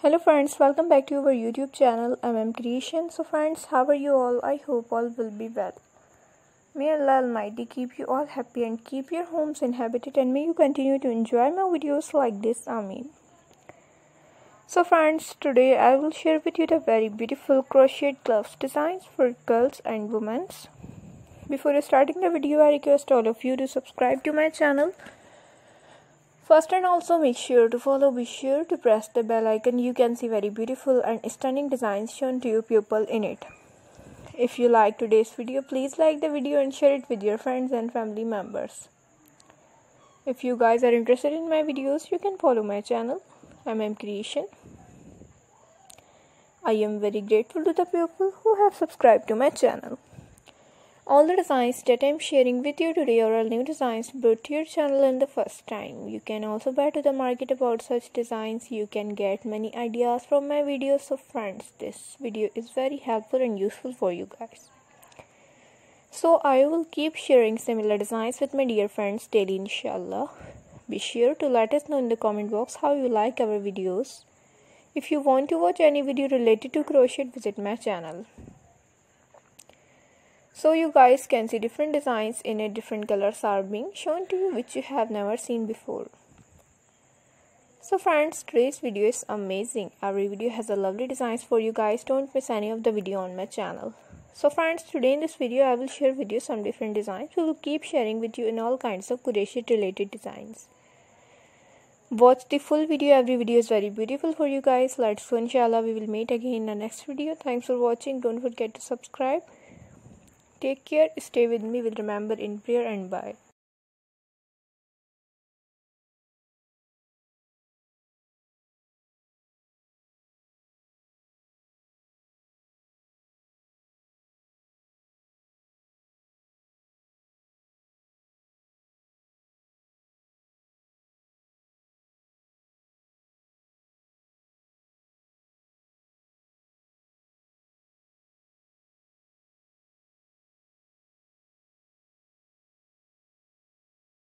Hello friends, welcome back to our YouTube channel Creation. So friends, how are you all? I hope all will be well. May Allah Almighty keep you all happy and keep your homes inhabited, and may you continue to enjoy my videos like this. Ameen. So friends, today I will share with you the very beautiful crochet gloves designs for girls and women. Before starting the video, I request all of you to subscribe to my channel first, and also make sure to follow. Be sure to press the bell icon. You can see very beautiful and stunning designs shown to your pupil in it. If you like today's video, please like the video and share it with your friends and family members. If you guys are interested in my videos, you can follow my channel Creation. I am very grateful to the people who have subscribed to my channel. All the designs that I am sharing with you today are all new designs brought to your channel in the first time. You can also buy to the market about such designs. You can get many ideas from my videos. So friends, this video is very helpful and useful for you guys. So I will keep sharing similar designs with my dear friends daily, inshallah. Be sure to let us know in the comment box how you like our videos. If you want to watch any video related to crochet, visit my channel. So you guys can see different designs in a different colors are being shown to you, which you have never seen before. So friends, today's video is amazing. Every video has a lovely designs for you guys. Don't miss any of the video on my channel. So friends, today in this video I will share with you some different designs. We will keep sharing with you in all kinds of crochet related designs. Watch the full video. Every video is very beautiful for you guys. Let's go, inshallah we will meet again in the next video. Thanks for watching. Don't forget to subscribe. Take care, stay with me, will remember in prayer, and bye.